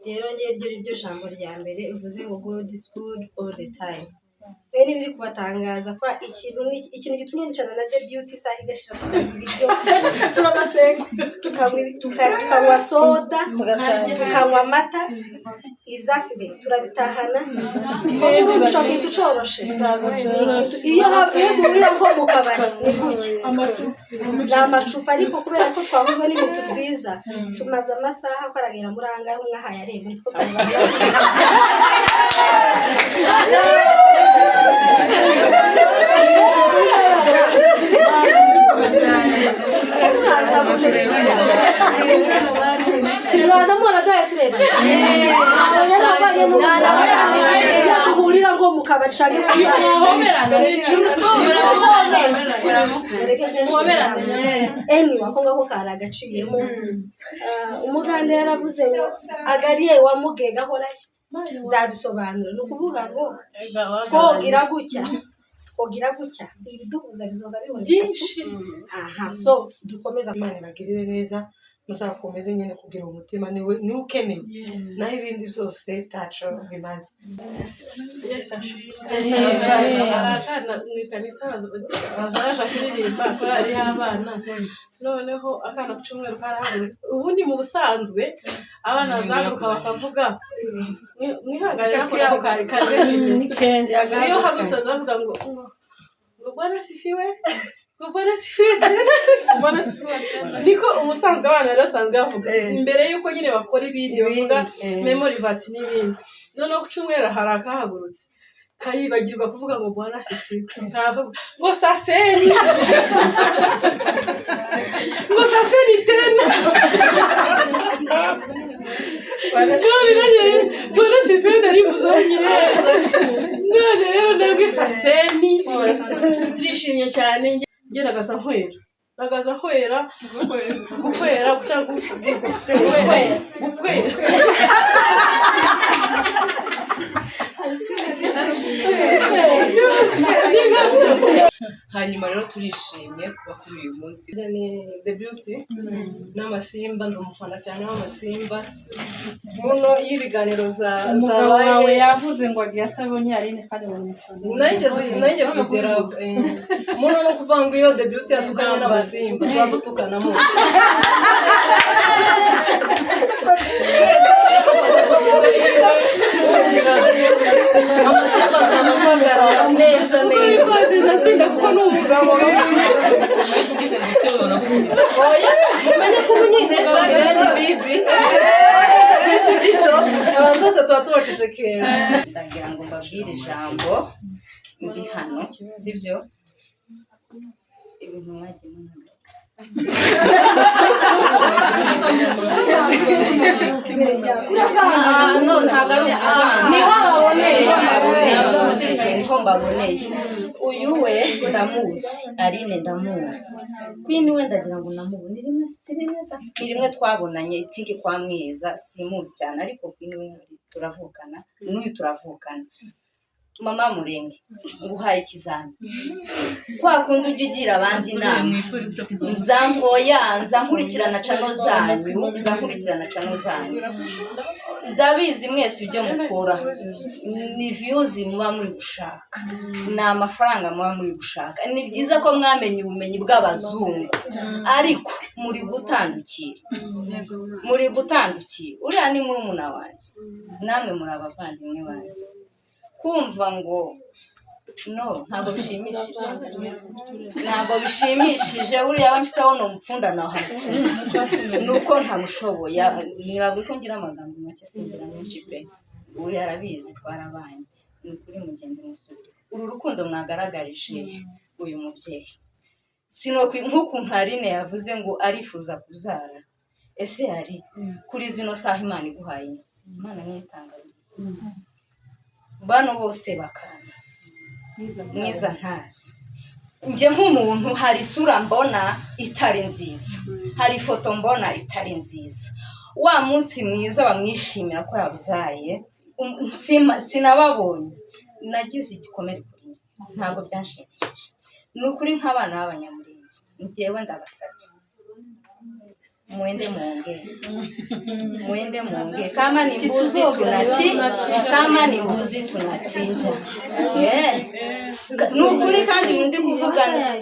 rero iryo jambo rya mbere bivuze ngo God is good all the time. Rero biri kubatangaza kwa ikintu gitumye nicana na debut isaha igashira tukagira ibyo turabasenga tukanywa soda tukanywa amata ivyasigaye turabitahana kuko ushaka tucoroshe iyo muri ko mu kabari ni kuki amacupa ariko kubera ko twahujwe n'ibintu byiza tumaze amasaha kwaragira muranga nk'aha yaremwe ko Tinaza mwana daye tureba. Kuhurira ngo mukabari cyane kuhoberana. Eni wakonga ko karagaciyemo. Umugande yaravuze ngo agariye wamugega horashye. Zabisobanura nukuvuga ngo twogira gutya ibiduhuza bizoza byinshi. Aha so dukomeza Imana bagirire neza muzakomeze nyene kugira umutima ni ukeneye naho ibindi byose tacho bimaze. Yes akana ni kanisa bazaje kuririmba ko ari abana noneho akana kucumweru karahagurutse ubundi mu busanzwe abana bazaguruka bakavuga mwihangarira ko yako kari ni kenzi iyo hagusoza bavuga ngo Bwana sifiwe niko umusanzwe abana rasanzwe bavuga imbere yuko nyine bakora ibindi bavuga memory verse n'ibindi noneho kucumwera harakahagurutse kayibagirwa kuvuga ngo Bwana sifiwe ngo saseni tena Bwana sifiwe ndari muzonye none rero ndabwe saseni turishimye cyane ngeragaza nkwera gukwera cyangwa gukwera hanyuma rero turishimye kuba kuri uyu munsi ni debut n'amasimba ndumufana cyane w'amasimba muno y'ibiganiro zabaye yavuze ngo agiye atabonye Aline kandi nanjye kugera muno no kuvanga iyo debut yatukanye n'abasimba twadutukanamo neza nzinda kuko n'umugabo ugize gutyo oya mumenye ko unyine ni bibi gito abantu bose tuba tubacecekera ndagira ngo mbabwire ijambo ndi hano sibyo ibintu mwagiye munaga no ntagaruka ni waboneye niko mbaboneye uyu we ndamuzi Aline ndamuzi kwini we ndagira ngo namubone rimwe twabonanye itike kwa Mwiza simuzi cyane ariko kwini we turavukana n'uyu turavukana mama Murenge nguhaye ikizami kwa kundi ugira abandi inama nzankurikirana cano zanyu ndabizi mwese ibyo mukora ni views muba muri gushaka ni amafaranga muba muri gushaka ni byiza ko mwamenye ubumenyi bw'abazungu ariko muri gutandukira uriya ni murumuna wanjye namwe muri abavandimwe banjye kumva ngo no ntabwo bishimishije uriya we mfite abona umupfunda naho nuko ntamushoboye nibabwe ko ngira amagambo make singira menshi pe ubu yarabizi twarabanye ni kuri mugende musubire uru rukundo mwagaragarije uyu mubyeyi nk'ukuntu Aline yavuze ngo arifuza kubyara ese yari kuri zino saha Imana iguhaye Imana nitangariye bano bose bakaza Mwiza ntazi njye nk'umuntu hari isura mbona itari nziza hari ifoto mbona itari nziza wa munsi Mwiza bamwishimira ko yabyaye sinababonye nagize igikomere kuri njye ntabwo byanshimishije ni ukuri nk'abana b'abanyamurenge njyewe ndabasabye muende muongee kama ni mbuzi tunachinja nukuri kandi ndi kuvugana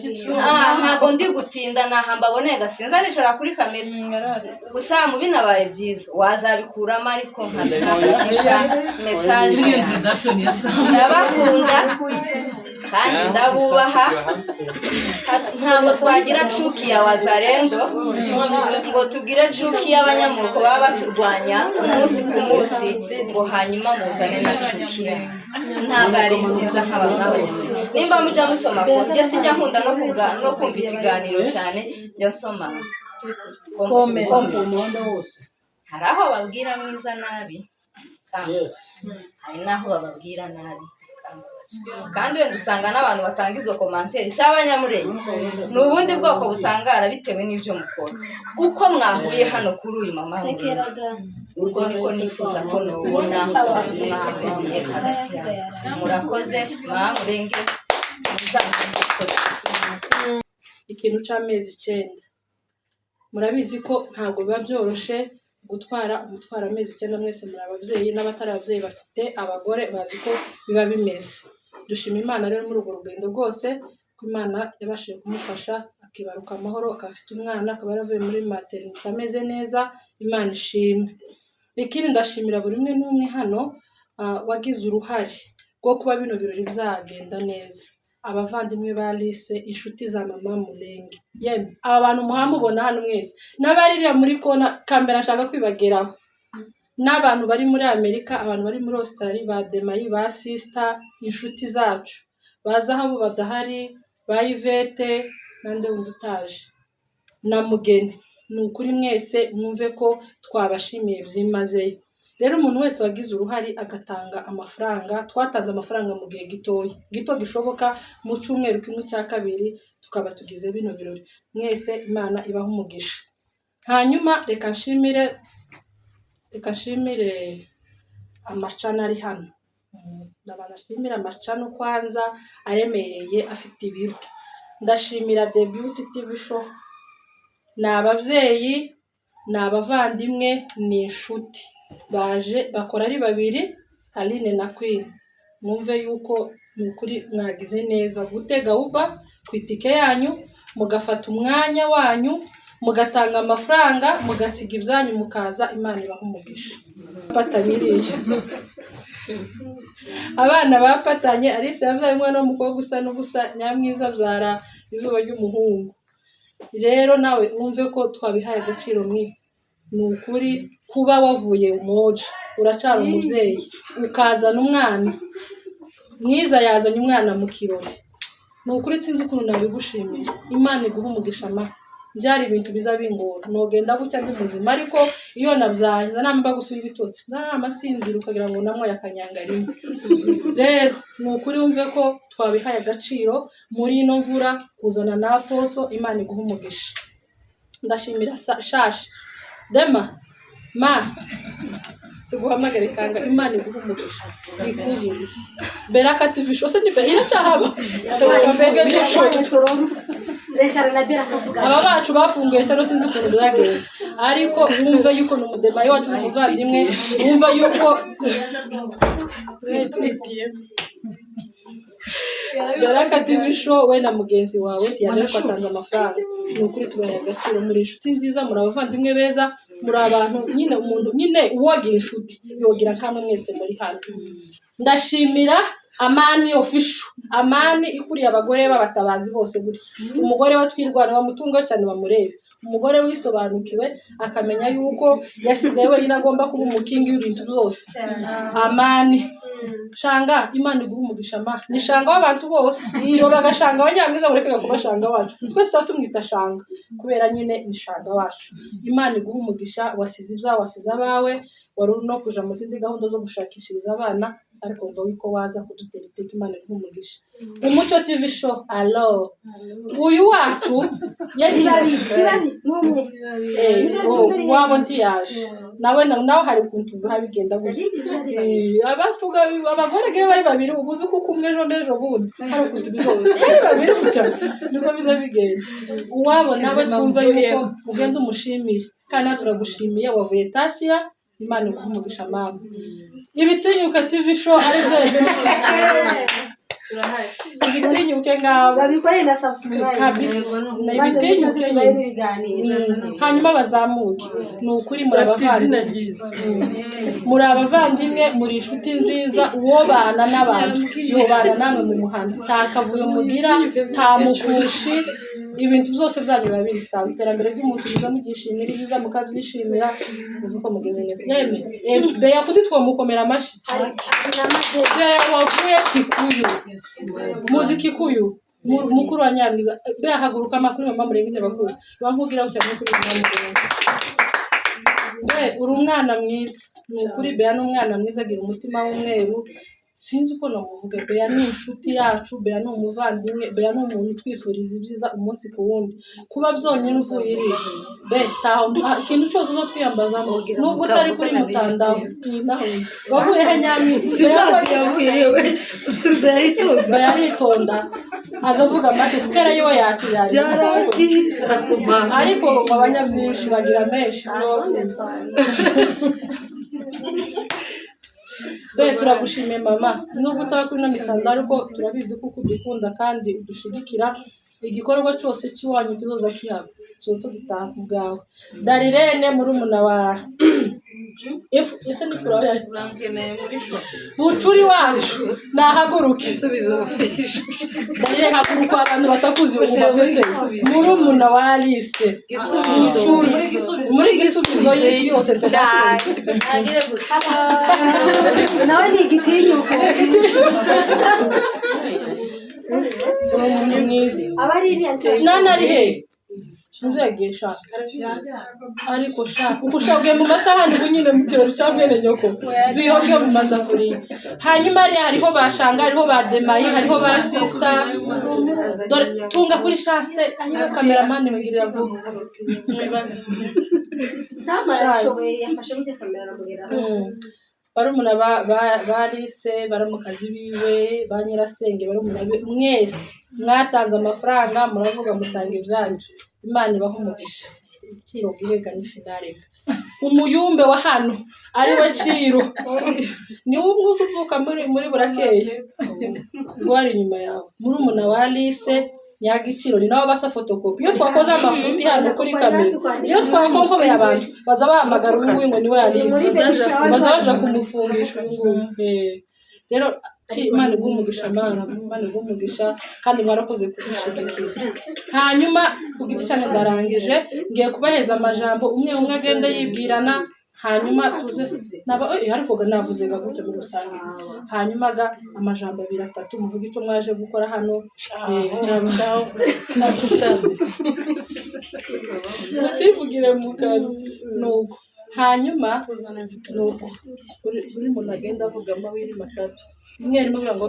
ntago ndi gutinda mbabonega sinza nicara kuri kamera gusa mu binabaye byiza wazabikuramo ariko nkavugisha message ndabakunda kandi ndabubaha ntabwo twagira cuki ya wazalendo ngo tugire cuki y'abanyamuroko baba baturwanya umunsi ku munsi ngo hanyuma muzane na cuki ntabwo ari nziza nk'abanyamuroko nimba mujya musoma ko njye sinjya nkunda no kumva ikiganiro cyane njya nsoma hari aho babwira mwiza nabi hari n'aho bababwira nabi kandi wenda usanga n'abantu batanga izo komanteri si abanyamurenge ni ubundi bwoko butangara bitewe n'ibyo mukora uko mwahuye hano kuri uyu mama urwo niko nifuza ko nubona mwahuye hagati yawe murakoze mwamurenge ikintu c'amezi 9 murabizi ko ntabwo biba byoroshe gutwara amezi 9 mwese muri ababyeyi n'abatari ababyeyi bafite abagore bazi ko biba bimeze dushima Imana rero muri urwo rugendo rwose ko Imana yabashije kumufasha akibaruka amahoro akafite umwana akaba yaravuye muri maternité ameze neza Imana ishimwe ikindi ndashimira buri umwe n'umwe hano wagize uruhare rwo kuba bino birori bizagenda neza abavandimwe ba Alice inshuti za mama Mulenge yemwe aba bantu muhamubona hano mwese n'abaririya muri kona kamera nshaka kwibageraho n'abantu bari muri Amerika abantu bari muri Australia ba Demayi ba sister inshuti zacu baza aho badahari ba Yvette nande undutaje na Mugeni ni ukuri mwese mwumve ko twabashimiye byimazeyo rero umuntu wese wagize uruhari agatanga amafaranga twataza amafaranga mu gihe gito gishoboka mu cyumweru kimwe cya kabiri tukaba tugize bino birori mwese Imana ibaha umugisha hanyuma reka nshimire amacana ari hano ndabanashimira amacana kwanza aremereye afite ibiro ndashimira The Beauty TV Show n'ababyeyi n'abavandimwe ni inshuti baje bakora ari babiri Aline na Queen mwumve yuko nukuri mwagize neza gutega uba kwitike yanyu mugafata umwanya wanyu mugatanga amafaranga mugasiga ibyanyu mukaza Imana ibaha umugisha patanyiriye abana bapatanye Alice yabyaye umwana w'umukobwa usa n'ubusa Nyamwiza abyara izuba ry'umuhungu rero nawe mwumve ko twabihaye agaciro ni ukuri kuba wavuye umoja uracara umubyeyi ukazana umwana mwiza yazanye umwana mu kirori ni ukuri sinzi ukuntu nabigushimira Imana iguha umugisha byari ibintu biza bingora nogenda gutya ndi muzima ariko iyo nabyaye namba gusura ibitotsi amasinzira ukagira ngo namwe yakanyanga rimwe rero ni ukuri wumve ko twabihaye agaciro muri ino mvura kuzana na Aposo Imana iguha umugisha ndashimira Shashi Dema tuguhamagare kanga Imana iguha umugisha ikuzuza Beraka TV Show se nibe iracahaba tukambege n'isho aba bacu bafunguye cyane sinzi ukuntu byagenze ariko wumva yuko n'umudemayi wacu n'umuvandimwe wumva yuko Beraka TV Show we na mugenzi wawe yaje kwatanza amafaranga ni ukuri tubaye agaciro muri inshuti nziza muri abavandimwe beza muri abantu nyine umuntu nyine uwagira inshuti yogira kamwe mwese muri hano ndashimira Amani official Amani ikuriye abagore b'abatabazi bose guri umugore watwirwana bamutunga cyane bamurebe umugore wisobanukiwe akamenya yuko yasigaye wenyine agomba kuba umukingi w'ibintu byose Amani shanga Imana iguha umugisha ni shanga w'abantu bose iyo bagashanga abanyamwiza mureke kubashanga wacu twese tumwita shanga kubera nyine ni shanga wacu Imana iguha umugisha wasize ibyawe wasize abawe wari no kuja mu zindi gahunda zo gushakishiriza abana ariko ngo wiko waza kudutera iteka Imana iguha umugisha Umuco TV Show allo uyu wacu yari sirabi numwe wabo ntiyaje nawe hari ukuntu bigenda gutya abatuga abagore ge bari babiri ubuze kuko umwe ejo bundi hari ukuntu bizoza babiri cyane niko biza bigenda uwabo nawe twumva yuko ugenda umushimira kandi turagushimiye wavuye Tasiya Imana iguhe umugisha mama ibitinyuka TV show ari byo ibitinyuke ngabo babikoreye na subscribe kabisa na ibitinyuke hanyuma bazamuke ni ukuri muri abavandimwe muri inshuti nziza uwo bana n'abantu yobana namwe mu muhanda takavuyo mugira ta mukushi ibintu byose byanyu babisaba iterambere ry'umuntu biza mugishimira ibiza mukabyishimira uvuko mugeze neza yeme beya kutitwa mukomera amashi wavuye Kikuyu muziki kuyu mukuru wa Nyamwiza beya haguruka amakuru mama murengine bakuze bankubwira gucya kuri Nyamwiza uri umwana mwiza ni ukuri beya n'umwana mwiza agira umutima w'umweru sinzi uko namuvuga beya ni inshuti yacu beya ni umuvandimwe beya ni umuntu twifuriza ibyiza umunsi ku wundi kuba byonyine uvuye iri ikintu cyose uzo twiyambaza nubwo utari kuri mutandaho wavuye he Nyamwiza beya aritonda azavuga make kubera yiwe yacu ariko mu banyabyinshi bagira menshi turagushimiye mama nubwo utaba kuri no mitandao ariko turabizi ko ukunda kandi udushigikira igikorwa cyose cy'iwanyu kizoza kihaba cyo dutaha ku bwawe Darirene muri umuna wa ese ni furaho ya bucuri wacu nahaguruka isubizo ofisho Darirene haguruka abantu batakuzi ububafete muri umuna wa Alice muri gisubizo y'isi yose agire nawe ni igitinyuka umuntu mwiza abari iriya nana ari he nzegesha ariko shaka ukushabwe mu masahani bunyine mu kirori cyabwene nyoko bihoge mu masafuriya hanyuma hariho bashanga hariho bademayi hariho ba sister dore tunga kuri chance anyira cameraman mugirira vuba samara shoboye yafashe mu kamera namugera barumuna barise baramukazi biwe banyirasenge barumuna mwese mwatanze amafaranga muravuga mutanga ibyanyu Imana ibaho umugisha Ciro gihega ni finale umuyumbe wa hano ari we Ciro ni umwuzu uvuka muri burakeye gwari nyuma yawe muri umuna wa Alice Nyagiciro ni nawe basa photocopy iyo twakoze amafuti hano kuri kamera iyo twakonkobe abantu baza bahamagara umwingo niwe Alice baza baje kumufungisha rero Imana igumugisha Imana igumugisha kandi mwarakoze kudushigikira hanyuma kugiti cyane ndarangije ngiye kubaheza amajambo umwe agenda yibwirana hanyuma tuze naba ariko navuze gutyo mu rusange hanyuma amajambo 2-3 muvuga icyo mwaje gukora hano mutivugire mu kazi nuko hanyuma nuko uri mu agenda avuga amabiri 3 mwere muvuga ngo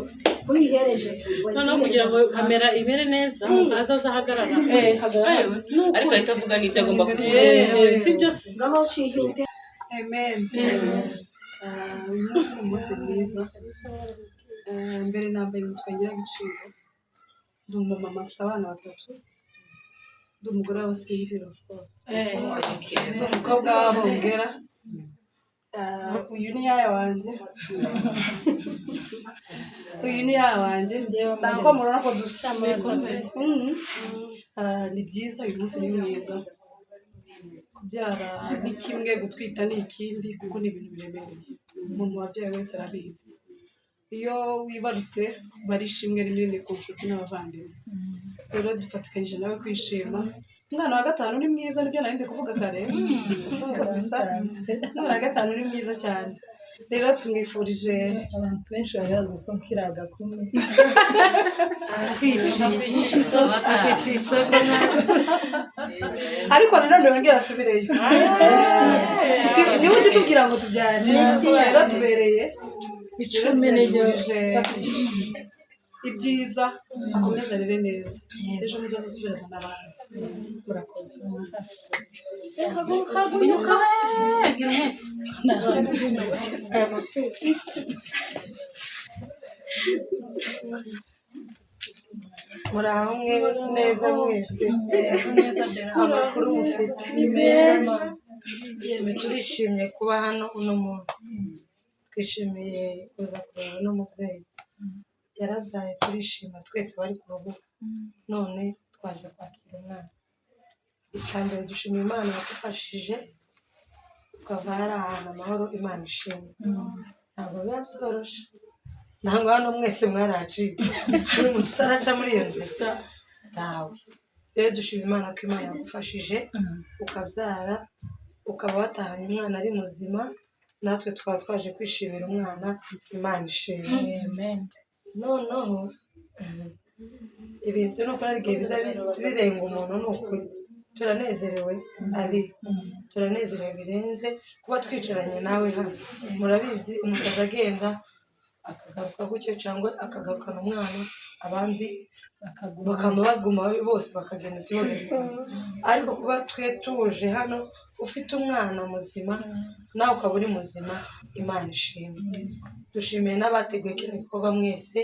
urihereje noneho kugira ngo kamera ibere neza azaza hagarara hagarara ariko ahita avuga n'ibyo agomba kuvuga si byose ngaho uciye amen umunsi mwiza mbere na mbere nitwagira agaciro ndi umumama afite abana 3 ndi umugore w'abasinzira of course umukobwa w'abongera uyu ni yaya wanjye ntabwo murabona ko dusa ni byiza uyu munsi ni mwiza kubyara ni kimwe gutwita ni ikindi kuko ni ibintu biremereye umuntu wabyaye wese arabizi iyo wibarutse barishimwe rinini ku nshuti n'abavandimwe rero dufatikanyije nawe kwishima umwana wa 5 ni mwiza nibyo nari ndi kuvuga kare kabisa umwana wa 5 ni mwiza cyane rero tumwifurije abantu benshi barazi ko nkiraga kumwe akwicisha ariko nanone wongera asubireyo niwe ujya utubwira ngo tubyane rero tubereye 10 n'ijoro ibyiza akomeza rere neza ejo mudazosubiraza n'abandi murakoze muraho neza mwese amakuru mufite meza turishimye kuba hano uno munsi, twishimiye kuza kureba n'umubyeyi yarabyaye, turishima twese bari ku rubuga, none twaje kwakira umwana. Icya mbere dushimira Imana yadufashije tukava hari ahantu amahoro, Imana ishimwe. Ntabwo biba byoroshye, ntabwo hano mwese mwaraciye, buri muntu utaraca muri iyo nzira ntawe. Rero dushima Imana ko Imana yagufashije ukabyara, ukaba watahanye umwana ari muzima, natwe tukaba twaje kwishimira umwana, Imana ishimwe. Noneho ibintu ni ukuri hari igihe biza birenga umuntu, ni ukuri turanezerewe, ari turanezerewe birenze kuba twicaranye nawe hano. Murabizi umuntu aza agenda akagaruka gutyo cyangwa akagarukana umwana, abandi bakaba baguma bose bakagenda tubabona, ariko kuba twe tuje hano ufite umwana muzima nawe ukaba uri muzima, Imana ishimwe. Dushimiye n'abateguye kino gikorwa mwese,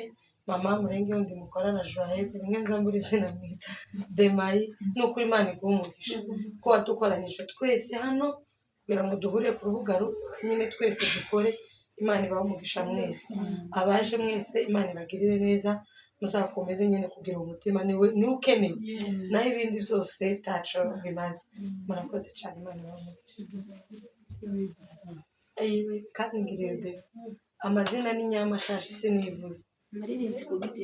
mama Murenge wundi mukorana Joyeuse, rimwe nza mbura izina mwita Demayi, ni ukuri Imana iguha umugisha ko wadukoranyije twese hano kugira ngo duhure ku rubuga nyine twese dukore. Imana ibahe umugisha mwese, abaje mwese Imana ibagirire neza, muzakomeze nyine kugira umutima niwe ukenewe, naho ibindi byose taco bimaze. Murakoze cyane, Imana ibahe umugisha. Ayiwe kandi ngiriye de amazina ni Nyamashashi sinivuze Maririnzi ku giti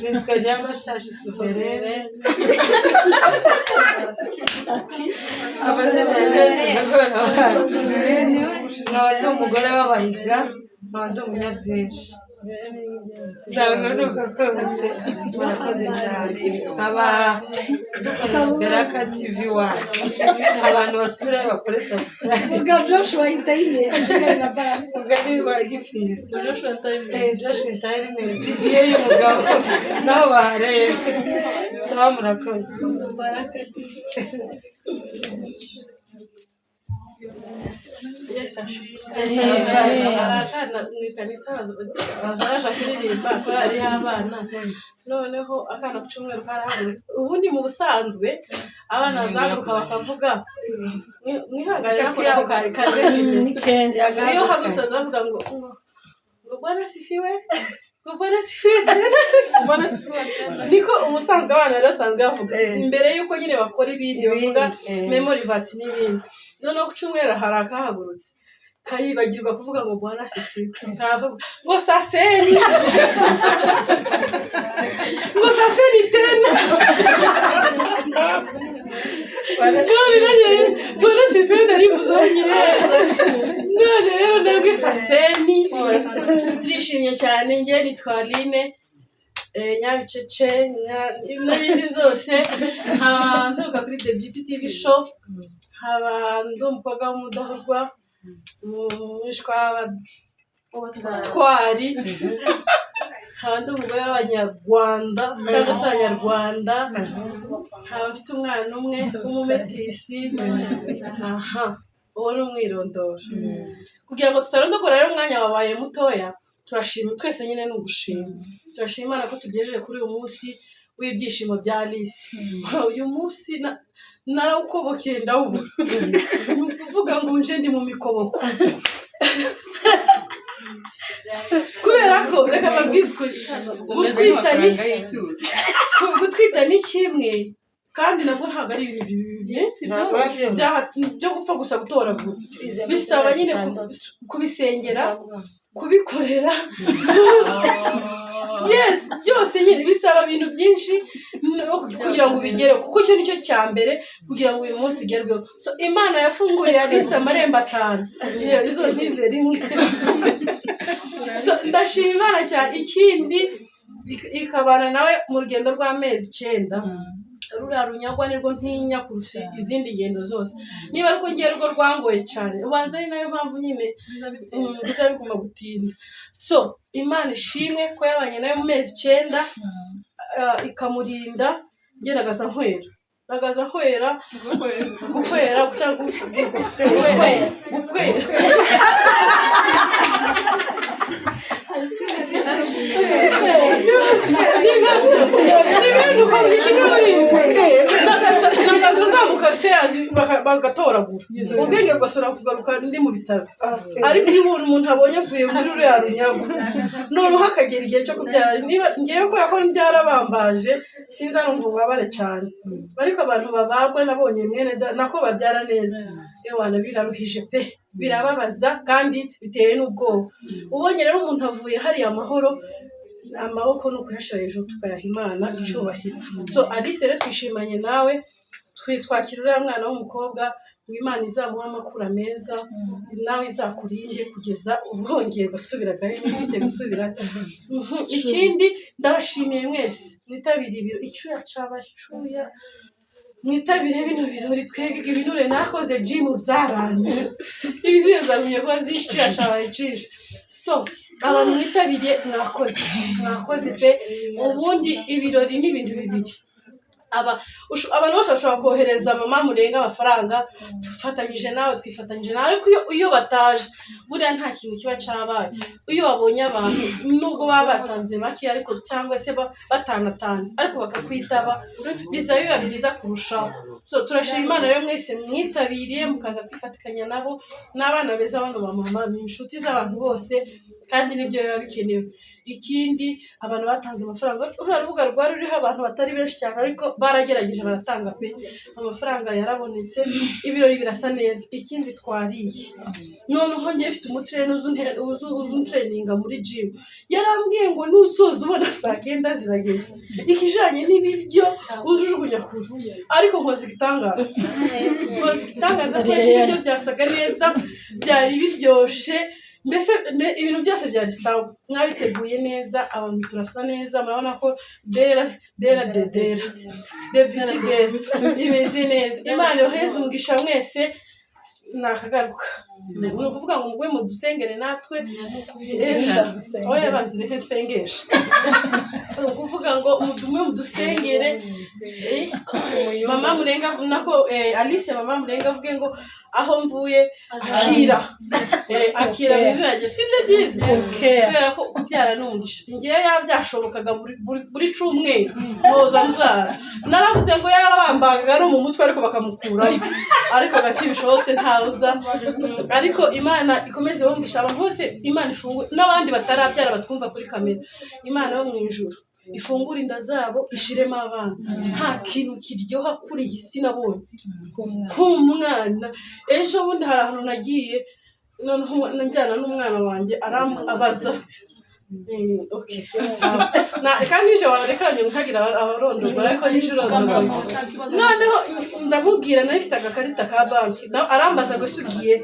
nitwa Nyamashashi Souveraine. Amazina nkaba ndi umugore w'abahiga, nkaba ndi umunyabyinshi, ntabwo nuko kose. Murakoze cyane, nkaba dukora Beraka TV 1, abantu basubirayo bakore subscribe. Ubwo Joshua Entertainment Ugari wa Gipfizi, Joshua Entertainment iyo y'umugabo naho bahareba. Sawa, murakoze. Baraka arakana mu ikanisa bazaje kuririmba korali y'abana, noneho akana ku cyumweru karahagurutse. Ubundi mu busanzwe abana bazaguruka bakavuga mwihanganira ko nako kari iyo hagurutse bazavuga ngo Bwana sifiwe, ngo Bwana sifiwe. Niko umusanzwe abana barasanzwe bavuga imbere y'uko nyine bakora ibindi bavuga memory verse n'ibindi. Noneho ku cyumweru hari akahagurutse kayibagirwa kuvuga ngo Bwana sifiwe, ngo saseni ngo saseni tena Bwana sifiwe nari muzonye. None rero ndabwe saseni. Turishimye cyane, njye nitwa Aline Nyabicece n'ibindi zose. Nkaba nturuka kuri The Beauty TV show, nkaba ndi umukobwa w'umudahurwa, umwishwa w'abatwari, nkaba ndi umugore w'abanyarwanda cyangwa se abanyarwanda, nkaba mfite umwana umwe w'umumetisi. Uwo ni umwirondoro. Kugira ngo tutarondogora rero umwanya wabaye mutoya, turashima twese nyine ni ugushima. Turashima Imana ko tugejeje kuri uyu munsi w'ibyishimo bya Alice. Uyu munsi narawukobokeye ndawubura, ni ukuvuga ngo nje ndi mu mikoboko kubera ko reka babwize ukuri, gutwita ni kimwe kandi nabwo ntabwo ari ibintu byo gupfa gusa gutoragura. Bisaba nyine kubisengera, kubikorera, yes, byose nyine bisaba ibintu byinshi kugira ngo ubigereho, kuko icyo nicyo cya mbere kugira ngo uyu munsi ugerweho. So Imana yafunguriye Alice amarembo 5, izo nize rimwe. So ndashima Imana cyane. Ikindi ikabana nawe mu rugendo rw'amezi 9, ruriya runyagwa nirwo ntinya kurusha izindi ngendo zose. Niba ariko ngiye rwo rwangoye cyane, ubanza ari nayo mpamvu nyine biza biguma gutinda. So Imana ishimwe ko yabanye nayo mu mezi 9, ikamurinda. Nge nagaza nkwera gutoragura ubwenge bugasubira kugaruka ndi mu bitaro ariko iyo umuntu abonye avuye muri ruriya runyago noneho akagera igihe cyo kubyara niba ngewe kubera ko mbyara bambaje sinza numva ububabare cyane ariko abantu babagwa nabonye mwene nako babyara neza ewana biraruhije pe birababaza kandi biteye n'ubwoba ubonye rero umuntu avuye hariya amahoro amaboko no kuyashira hejuru tukayaha Imana icubahiro so Alice rero twishimanye nawe twakira uriya mwana w'umukobwa Imana izamuha amakura meza nawe izakurinde kugeza ubwongeye gusubira gari n'ifite gusubira ikindi ndabashimiye mwese mwitabira ibiro icyuya cy'abacuya mwitabire bino birori twege ibinure nakoze gym byaranje ibinure zamye kuba byinshi cyashabaye cisha so abantu mwitabiriye mwakoze pe ubundi ibirori n'ibintu bibiri abantu bose bashobora kohereza mama murenga amafaranga twifatanyije nawe ariko iyo bataje buriya nta kintu kiba cyabaye iyo wabonye abantu nubwo baba batanze make ariko cyangwa se batanatanze ariko bakakwitaba biza biba byiza kurushaho so turashima Imana rero mwese mwitabiriye mukaza kwifatikanya nabo n'abana beza bano ba mama ni inshuti z'abantu bose kandi nibyo biba bikenewe ikindi abantu batanze amafaranga uriya rubuga rwari ruriho abantu batari benshi cyane ariko baragerageje baratanga pe amafaranga yarabonetse ibirori birasa neza ikindi twariye noneho ngiye mfite umutrene uzuntraininga muri gym yarambwiye ngo nuzoza ubona saa 9 zirageze ikijanye n'ibiryo ujujugunya kure ariko nkoze igitangaza ko ibiryo byasaga neza byari biryoshe mbese ibintu byose byari sawa mwabiteguye neza abantu turasa neza murabona ko dera bimeze neza Imana yoheze umugisha mwese nakagaruka ni ukuvuga ngo mugwe mu dusengere natwe oya banzi reke nsengesha ni ukuvuga ngo mugwe mu dusengere mama murenga nako Alice mama murenga avuge ngo aho mvuye akira bizajye sibyo byiza kubera ko kubyara n'umugisha ngiye yabyashobokaga buri cyumweru noza nzara naravuze ngo yaba bambaga no mu mutwe ariko bakamukurayo ariko gakibishobotse ntawuza ariko Imana ikomeze bumvisha abantu bose Imana ifungure n'abandi batarabyara batwumva kuri kamera Imana yo mu ijuru ifungura inda zabo ishiremo abana nta kintu kiryoha kuri iyi si nabonye nk'umwana ejo bundi hari ahantu nagiye noneho njyana n'umwana wanjye abaza kandi nijoro warekeranye nkagira abarondogora ariko nijoro noneho ndamubwira nawe ifite agakarita ka banki arambaza ngo sugiye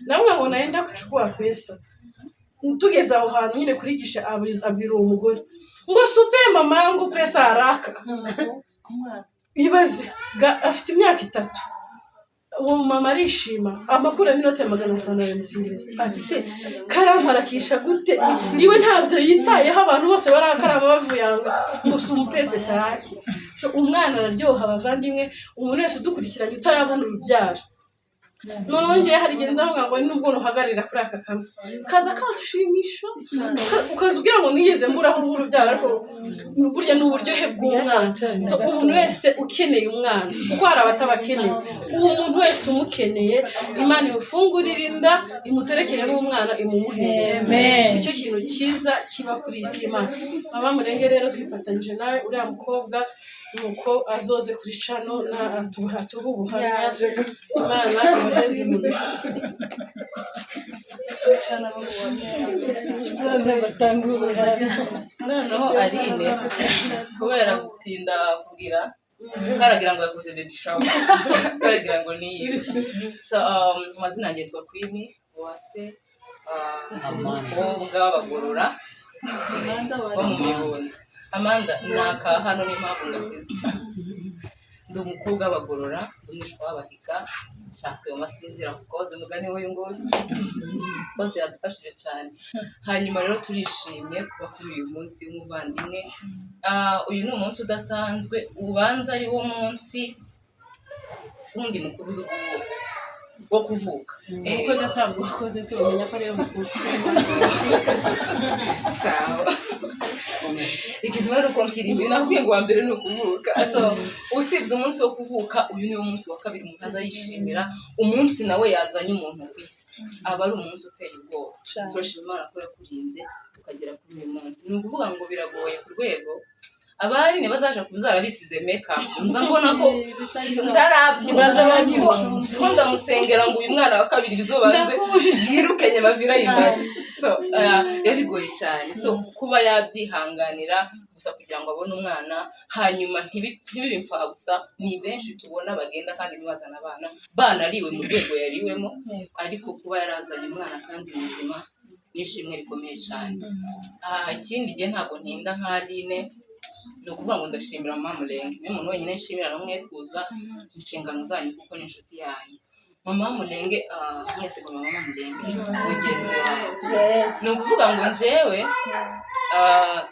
namwe ngo naenda kuchukua pesa tugeze aho hantu nyine kurigisha abwira uwo mugore ngo supe mama yangu pesa haraka ibaze afite imyaka 3 uwo mama arishima amakuru y'inoti ya 500 y'Imisingirizo ati se karamparakisha gute iwe ntabyo yitayeho abantu bose barakarama bavuyanga ngo sumpe pesa yake so umwana araryoha abavandimwe umuntu wese udukurikiranye utarabona urubyaro noneho ngiye hari igihe nzavuga ngo nubwo nuhagarira kuri aka kamwe kaza kashimisha ukaza ugira ngo nigeze mburaho nk'urubyaro ariko burya n'uburyohe bw'umwana so umuntu wese ukeneye umwana kuko hari abatabakeneye uwo muntu wese umukeneye Imana imufungurira inda imuterekere n'umwana imumuhereze icyo kintu cyiza kiba kuri isi Imana mama murenge rero twifatanyije nawe uriya mukobwa nuko azoze kuri cano tuha ubuhamya Imana ibaheze umugisha noneho Aline kubera gutinda kugira karagira ngo yakoze baby shower karagira ngo niyo so amazina yanjye yitwa Queen Uwase umukobwa w'abagorora wo mu Mibunda Amanda naka hano ni mpamvu ngasize ndi umukobwa w'abagorora umwishwa w'abahiga nshatswe mu masinzira kukoze mugani w'uyu nguyu koze yadufashije cyane hanyuma rero turishimye kuba kuri uyu munsi w'umuvandimwe uyu ni umunsi udasanzwe ubanza ari wo munsi sundi mukuru z'ubuvuko wo kuvuka uko gatanga wakoze tumenya ko ariyo mukuru sawa ikizima rero uko nkirimbi nakubwiye ngo wa mbere ni ukuvuka so usibye umunsi wo kuvuka uyu niwo munsi wa kabiri umuntu azayishimira umunsi nawe yazanye umuntu ku isi aba ari umunsi uteye ubwoba turashima Imana ko yakurinze ukagera kuri uyu munsi ni ukuvuga ngo biragoye ku rwego abari ntibazaje kuzara bisize makeup nza mbona ko ntarabyibaza bagiwa ko ndamusengera ngo uyu mwana wa kabiri bizobanze yirukanye amavira y'imari so yabigoye cyane so kuba yabyihanganira gusa kugira ngo abone umwana hanyuma ntibibe imfabusa ni benshi tubona bagenda kandi ntibazana abana banariwe mu rwego yariwemo ariko kuba yarazanye umwana kandi muzima nishimwe rikomeye cyane ikindi gihe ntabwo ntinda nka Aline ni ukuvuga ngo ndashimira Mama Mulenge niyo muntu wenyine nshimira namwe kuza inshingano zanyu kuko ni inshuti yanyu Mama Mulenge mwese ngo Mama Mulenge mugenzi wawe ni ukuvuga ngo njyewe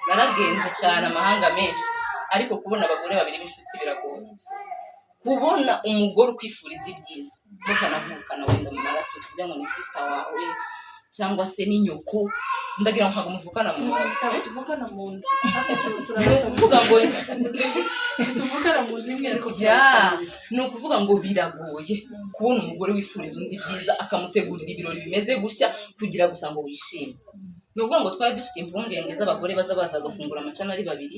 naragenze cyane amahanga menshi ariko kubona abagore babiri b'inshuti biragoye kubona umugore ukwifuriza ibyiza mutanavukana wenda mu maraso tuvuge ngo ni sister wawe cyangwa se ni nyoko ndagira ngo ntabwo muvukana mu maraso tuvukana mu nda tuvuga ngo tuvukana mu nda imwe ariko ni ukuvuga ngo biragoye kubona umugore wifuriza undi byiza akamutegurira ibirori bimeze gutya kugira gusa ngo wishime ni ukuvuga ngo twari dufite impungenge z'abagore baza bagafungura amacana ari babiri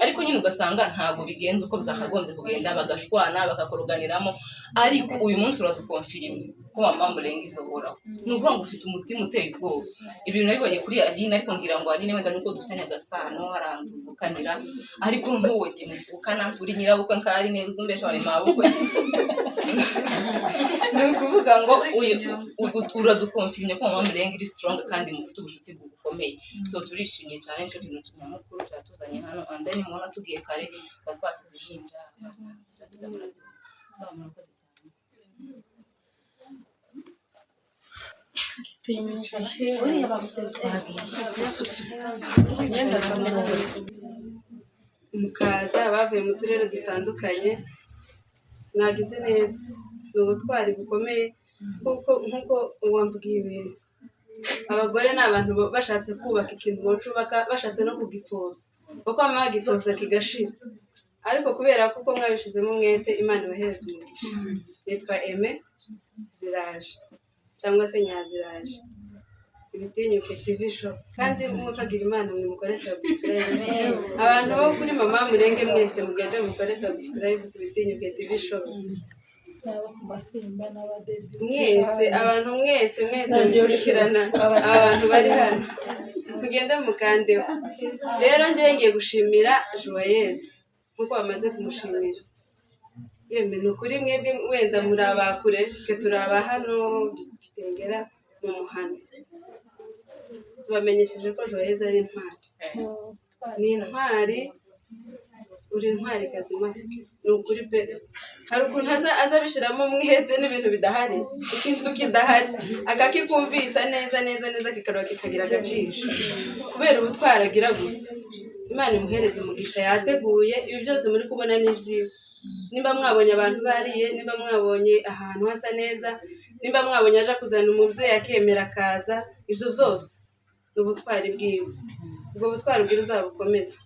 ariko nyine ugasanga ntabwo bigenze uko byakagombye kugenda bagashwana bakakoroganiramo ariko uyu munsi uradukonfirime ko Mama Mulenge izohoraho ni ukuvuga ngo ufite umutima uteye ubwoba ibintu nabibonye kuri Aline ariko ngira ngo Aline wenda nuko dufitanye agasano hari ahantu tuvukanira ariko ntuwe timuvukana turi nyirabukwe nka Aline uzumbesha bari mabukwe ni ukuvuga ngo uradukonfirime ko Mama Mulenge iri strong kandi mufite ubushuti bukomeye so turishimye cyane cyo kintu cy'amakuru cyatuzanye hano and then mubona tugiye kare twasize ijinja mukaza bavuye mu turere dutandukanye mwagize neza ni ubutwari bukomeye nk'uko wambwiye ibintu abagore ni abantu bashatse kubaka ikintu bacubaka bashatse no kugipfobya kuko bamwe bagipfobya kigashira ariko kubera ko uko mwabishizemo umwete Imana ibahereza umugisha nitwa Aime Ziraje cyangwa se Nyaziraje Ibitinyuke TV show kandi mukagira Imana mukore subscribe abantu bo kuri Mama Mulenge mwese mugende mukore subscribe ku Ibitinyuke TV show mwese abantu mwese mukurikirana abantu bari hano mugende mukandeho rero ngiye gushimira Joyeuse nkuko bamaze kumushimira yemwe ni ukuri mwebwe wenda muri abakure twe turaba hano Gitengera mu muhano tubamenyesheje ko Joyeuse ari intwari ni intwari uri intwari kazima ni ukuri pe hari ukuntu azabishiramo umwete n'ibintu bidahari ikintu kidahari akakikumvisa neza kikaroka kikagira agaciro kubera ubutwari agira gusa Imana imuhereza umugisha yateguye ibi byose muri kubona n'ivyiwe nimba mwabonye abantu bariye nimba mwabonye ahantu hasa neza nimba mwabonye aje kuzana umuvyeyi akemera akaza ibyo byose ni ubutwari bwiwe ubwo butwari bwira uzabukomeza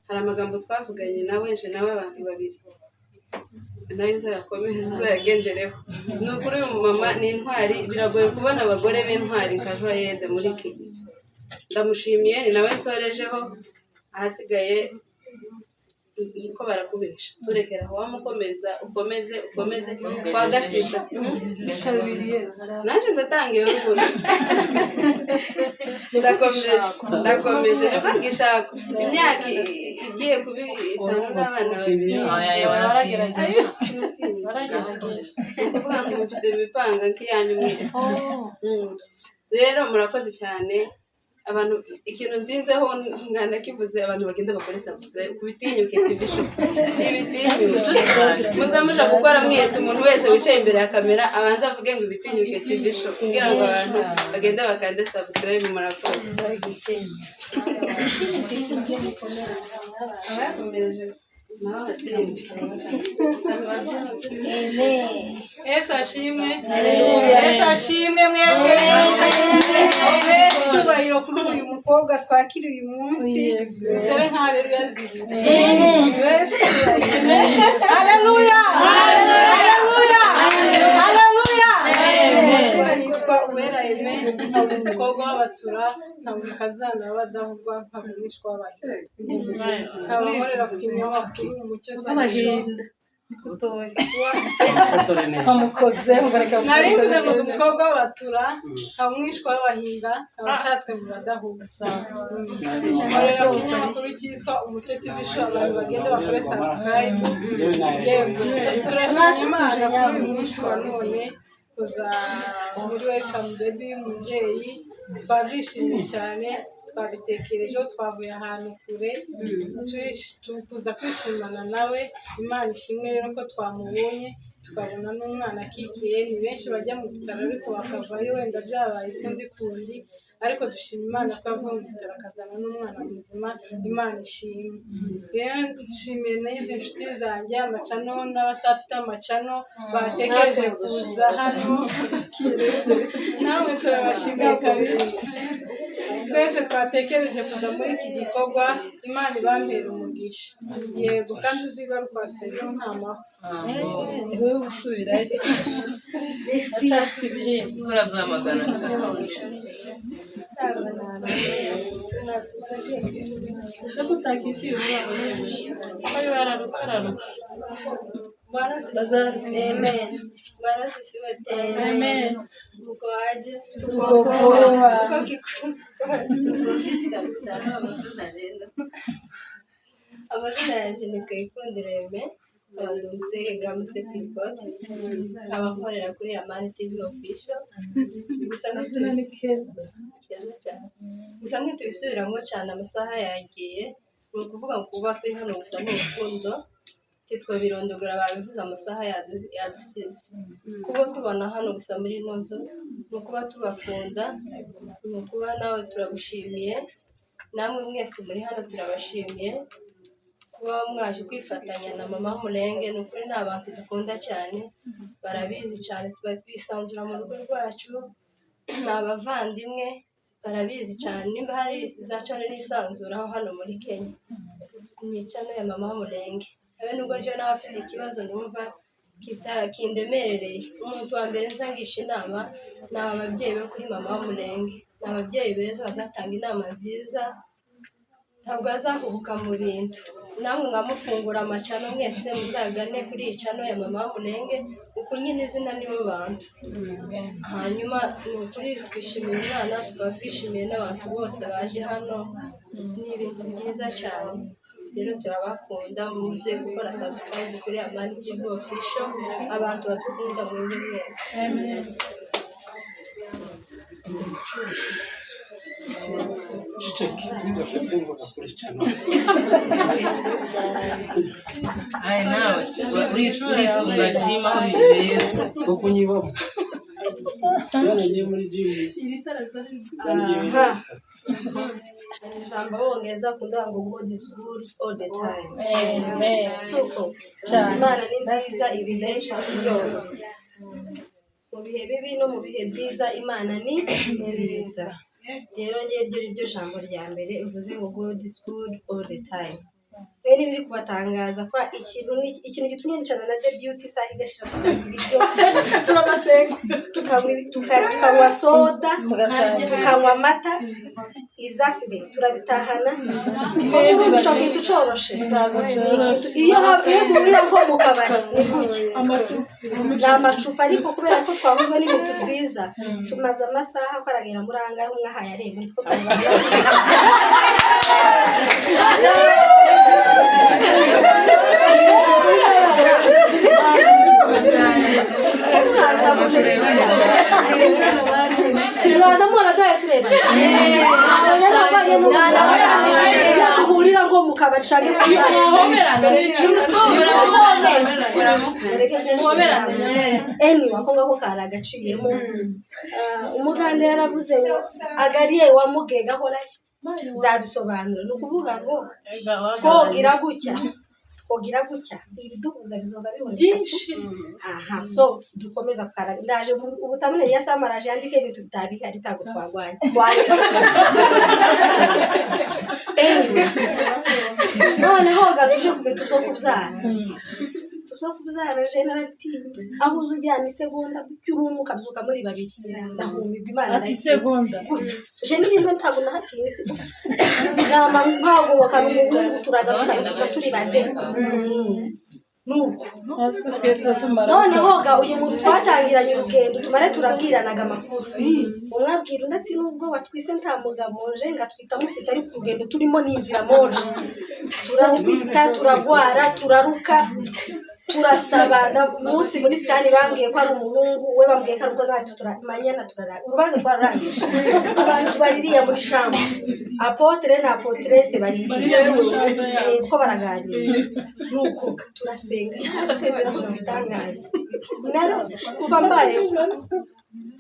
hari amagambo twavuganye nawe nje nawe abantu babiri nayo uzayakomeza yagendereho ni ukuri uyu mama ni intwari biragoye kubona abagore b'intwari nka Joyeuse muri iki gihe ndamushimiye ni nawe nsorejeho ahasigaye ko barakubisha turekera aho wamukomeza ukomeze kwa Gasita naje ndatangiye urubuga ndakomeje ndakangishaka imyaka igiye kuba 5 n'abana babiri baragerageje kuvuga ngo mfite ibipanga nk'iyanyu mwese rero murakoze cyane abantu ikintu ndinzeho ngana kivuze abantu bagenda bakora subscribe ku Ibitinyuke TV show Ibitinyuke muzamuja gukora mwese umuntu wese wicaye imbere ya kamera abanza avuge ngo Ibitinyuke TV show kugira ngo abantu bagende bakande subscribe murakoze abakomereje Yesu ashimwe. Yesu ashimwe mwebwe. Mwese icyubahiro kuri uyu mukobwa twakira uyu munsi. Dore nka haleluya zibiri. Haleluya. Haleluya. Haleluya. Nitwa Uwera Aime, nkaba umukobwa w'abatura, nkaba umukazana w'abadahurwa, nkaba umwishwa w'abahinda. Nkaba nkorera ku kinyamakuru Umucyo amahinda nari mvuze ngo umukobwa w'abatura, nkaba umwishwa w'abahinda, nkaba nshatswe mu badahurwa. Nkorera ku kinyamakuru cyitwa Umucyo TV Show, abantu bagenda bakore subscribe. Yego, turashima Imana kuri uyu munsi wa none kuza muri welcome baby umubyeyi. Twabyishimiye cyane, twabitekerejeho, twavuye ahantu kure tuza kwishimana nawe. Imana ishimwe rero ko twamubonye tukabona n'umwana akikiye. Ni benshi bajya mu bitaro ariko bakavayo wenda byabaye kundi, ariko dushima Imana ko avuye mu bitaro akazana n'umwana muzima. Imana ishimwe. Rero nshimiye n'izi nshuti zanjye amacano n'abatafite amacano batekereje kuza hano. Namwe turabashimiye kabisa. Twese twatekereje kuza muri iki gikorwa. Imana ibambere umugisha. Yego, kandi uzibaruka wasubira nta mahwa. Urabyamagana cyane. Amen. Bwana asifiwe tena. Amen. Mkoaje? Amazina yanjye ni Kayikundiro Aime, ndi umusega museka ikoti, abakorera kuri Amani TV official. Gusa ntitubisubiramo cyane, amasaha yagiye. Ni ukuvuga ngo kuba turi hano gusa ni urukundo. Titwa birondogora babivuze amasaha yadusize. Kuba tubona hano gusa muri nozo, ni ukuba tubakunda, ni ukuba nawe turagushimiye. Namwe mwese muri hano turabashimiye kuba mwaje kwifatanya na mama Mulenge. Ni ukuri ni abantu dukunda cyane, barabizi cyane, tuba twisanzura mu rugo rwacu. Ni abavandimwe, barabizi cyane. Nimba hari za cano nisanzuraho hano muri Kenya, ni cano ya mama Mulenge. Nubwo ryo nawe afite ikibazo numva kindemerereye, umuntu wa mbere nzangisha inama ni ababyeyi bo kuri mama Mulenge. Ni ababyeyi beza bazatanga inama nziza, ntabwo bazahubuka mu bintu. Namwe nkamufungura amacano mwese muzagane kuri iyi cano ya mama Mulenge, kuko nyine izina nibo bantu. Hanyuma ni ukuri twishimiye umwana, tukaba twishimiye n'abantu bose baje hano. Ni ibintu byiza cyane. Rero turabakunda, muze gukora subscribe kuri Amani TV official. Abantu badukunda mwese mwese. Amen. Ai nawe urisunga gym aho bibera kuko nyibamo yaragiye muri gym. Ijambo bongeza kuvuga ngo God is good all the time. Amen. Tuko Imana ni nziza ibinesha byose. Mu bihe bibi no mu bihe byiza Imana ni nziza. Rero iryo jambo rya mbere uvuze ngo God is good all the time. Rero biri kubatangaza kwa ikintu gitumye nicana na The Beauty isaha igashira tukagira ibyo turabasenga tukanywa soda tukanywa amata, ibyasigaye turabitahana. Icyo kintu coroshe iyo duhurira nko mu kabari ni amacupa, ariko kubera ko twahujwe n'ibintu byiza tumaze amasaha kwaragera muri angahe umwe ahaye areba niko turaza mwana daye tureba duhurira ngo mu kabari cyane wako ngako kari agaciyemo. Umuganda yaravuze ngo agariye wamugega horashye zabisobanura. Ni ukuvuga ngo twogira gutya twogira gutya ibiduhuza bizoza bihura byinshi aha so dukomeza kukara ndaje ubutamune ya samaraje yandike ibintu bitabihari tago twagwanye noneho gatuje ku bintu zo kubyara tuzo kubyara generality aho uzuryama isegonda cy'urumu kabyuka muri babiri ndahumirwa Imana ati segonda je n'ibintu ntabona hatinze nama nkago bakarumuhungu turagaruka turi bande nuko aziko twetse tumara noneho ga uyu muntu twatangiranye urugendo tumare turabwiranaga amakuru umwe abwira undi ati nubwo watwise nta mugabo nje ngatwita mufite ariko urugendo turimo n'inzira moje turatwita turagwara turaruka turasabana umunsi muri skani bambwiye ko ari umuhungu we bambwiye ko ari uko natwe turamanyana turarara urubanza twararangije abantu baririya muri shambo apotre na apotresse baririya ko baraganira nuko turasenga asezera ko bitangaza narose kuva mbaye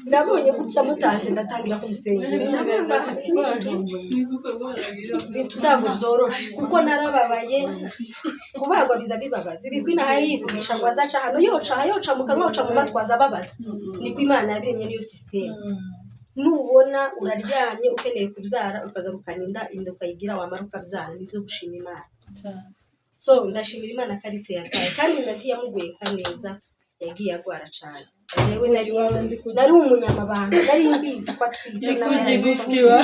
ndabonye gutya mutaze ndatangira kumusengera ndabona ibintu ntabwo zoroshe kuko narababaye kubagwa biza bibabaza ibigwi nahayivugisha ngo azaca hano yoca mu kanwa yoca mu matwaza ababaza niko Imana yabirenye niyo system nubona uraryamye ukeneye kubyara ukagarukana inda ukayigira wamara ukabyara nibyo gushima Imana so ndashimira Imana karise yabyaye kandi ntiyamuguye kaneza yagiye agwara cyane jewe nari umunyamabanga nari mbizi ko atwite n'abagifitiwa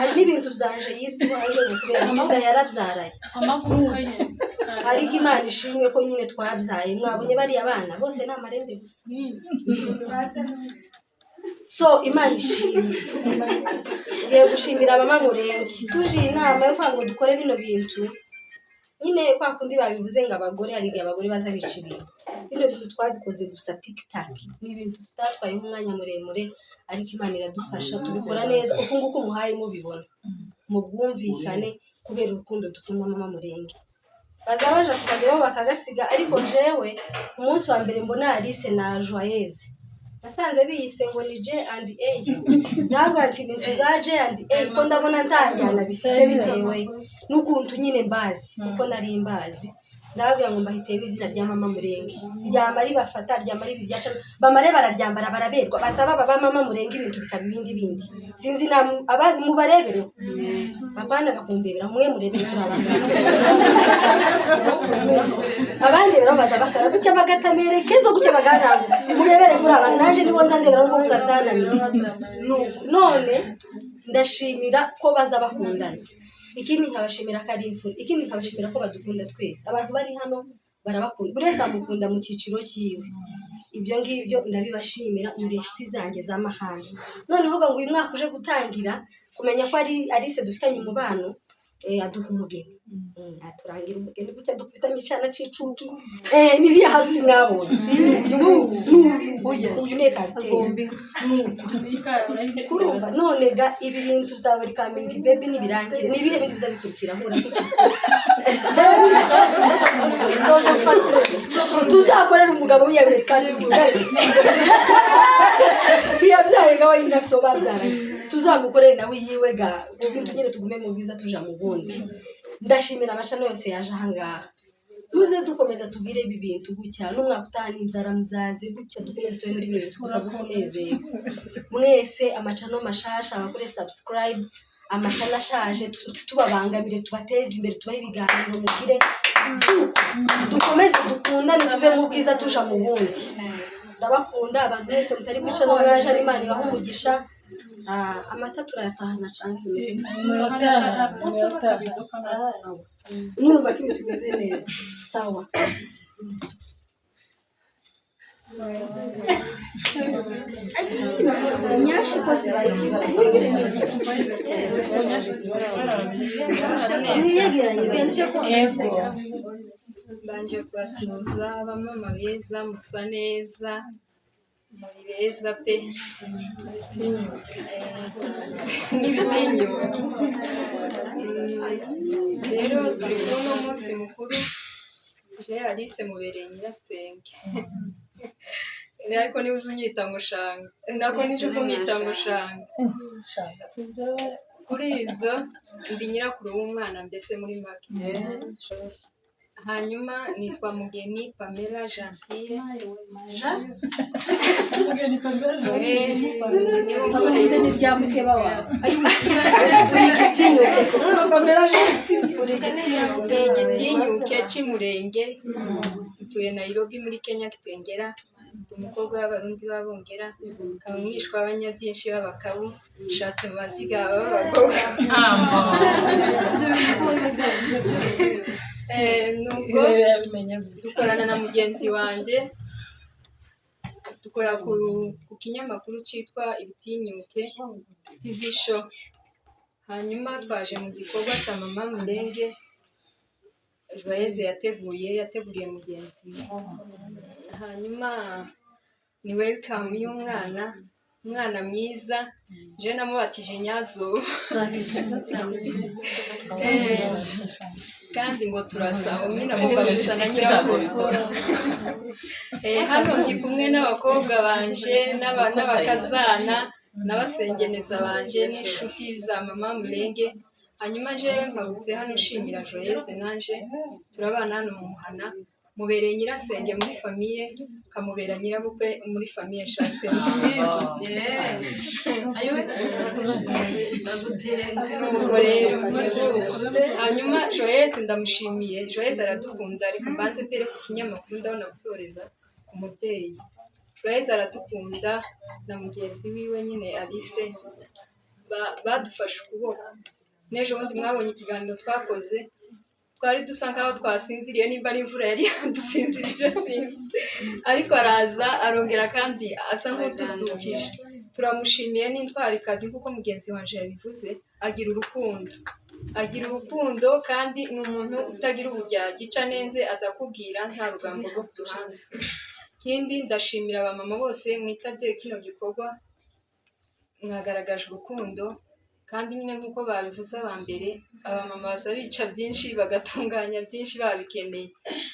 ari n'ibintu byanje yibyiwaje kubera inda yarabyaraye ariko Imana ishimwe ko nyine twabyaye mwabonye bari abana bose ni amarende gusa so Imana ishimwe ngiye gushimira abama Murenge tuje inama yo kwanga dukore bino bintu nyine kwa kundi babivuze ngo abagore hari igihe abagore baza bica ibintu bino bintu twabikoze gusa tiktak ni ibintu tutatwaye umwanya muremure ariko Imana iradufasha tubikora neza uko nguko umuhaye mubibona mu bwumvikane kubera urukundo dukunda mama Murenge baza baje kukageraho bakagasiga ariko jewe umunsi wa mbere mbona Alice na Joyeuse nasanze biyise ngo ni J&A ntabwo ati ibintu za J&A ko ndabona ntanjyana bifite bitewe n'ukuntu nyine mbazi kuko nari mbazi ndababwira ngo mbahiteye izina rya mama Murenge ryama ribafata ryama ribiryaca bamare bararyambara baraberwa basaba baba mama Murenge ibintu bikaba ibindi sinzi na abandi mubarebere abana bakundebera mwe murebere kuri abandi rero baza basara gucya bagatamere kezo gucya bagaranga murebere kuri abana naje nibo nzandera no kuzazananiye none ndashimira ko baza bakundana ikindi nkabashimira ko ari imfura ikindi nkabashimira ko badukunda twese abantu bari hano barabakunda buri wese amukunda mu cyiciro cyiwe ibyo ngibyo ndabibashimira muri inshuti zanjye z'amahanga noneho ngo uyu mwaka uje gutangira kumenya ko ari Alice dufitanye umubano aduha umugeni aturangira umugeni gutya dukubita micana cicuki niriya harusi mwabonye uyu ne karteri kurumva none ga ibi bintu byawe rikaminga baby nibirangire nibire bintu bizabikurikira nkura tuzakorera umugabo wiyawe kandi tuyabyaye gawe inafite babyaranye tuzamukorere nawe yiwe ga ibintu nyine tugume mu biza tuja mu bundi ndashimira amashano yose yaje ahangaha tuze dukomeza tubwire ibi bintu gutya n'umwaka utahana inzara muzaze gutya dukomeze tube muri bintu gusa dukomeze mwese amacano mashasha abakore subscribe amacano ashaje tubabangamire tubateze imbere tubahe ibiganiro mugire dukomeze dukundane tuve mu bwiza tuja mu bundi ndabakunda abantu bese mutari kwicana mwaje ari Imana ibaha umugisha amata turayatahana cyane numva ko ibintu bimeze neza sawa nyashi ko zibaye ikibazo niyegeranye bwenge ko mbanje kubasuhuza abamama beza musa neza muri beza pe n'ibitinyuka rero turi kuri uno munsi mukuru je Alice mubereye nyirasenge ariko niba uzi unyita ngo shanga nako niba uzi unyita ngo shanga kuri ibyo ndi nyirakuru w'umwana mbese muri make hanyuma nitwa Mugeni Pamela Gentille. Tabuze ni rya mukeba wawe. Igitinyuke cy'Umurenge, ntuye Nairobi muri Kenya Kitengera, ndi umukobwa w'Abarundi b'Abongera, nkaba umwishwa w'abanyabyinshi b'Abakabu, nshatse mu maziga b'Abakobwa. Nubwo dukorana na mugenzi wanjye, dukora ku kinyamakuru cyitwa Ibitinyuke TV show. Hanyuma twaje mu gikorwa cya Mama Mulenge Joyeuse yateguriye mugenzi. Hanyuma ni welcome y'umwana mwiza, je namubatije Nyazo. Kandi ngo turasa umwina mugabo gusa na nyirakuru. Hano ndi kumwe n'abakobwa banje n'abakazana n'abasengeneza banje n'inshuti za Mama Mulenge. Hanyuma je mpagutse hano ushimira Joyeuse, nanje turabana hano mu Muhana, mubereye nyirasenge muri famiye, kamubera nyirabukwe muri famiye nshatse. Hanyuma Joyeuse ndamushimiye, Joyeuse aradukunda. Reka mbanze mbere ku kinyamakuru, ndabona gusoreza ku mubyeyi. Joyeuse aradukunda na mugenzi wiwe nyine Alice badufashe ukuboko. N'ejo bundi mwabonye ikiganiro twakoze, twari dusa nkaho twasinziriye, nimba ari imvura yari yadusinzirije sinzi, ariko araza arongera kandi asa nk'utuzukije. Turamushimiye, n'intwarikazi kuko mugenzi wanje yabivuze, agira urukundo kandi ni umuntu utagira uburyarya, ica nenze aza kubwira nta rugambo rwo ku ruhande. Ikindi ndashimira abamama bose mwitabye kino gikorwa, mwagaragaje urukundo kandi nyine nk'uko babivuze abambere, abamama baza bica byinshi bagatunganya byinshi babikeneye.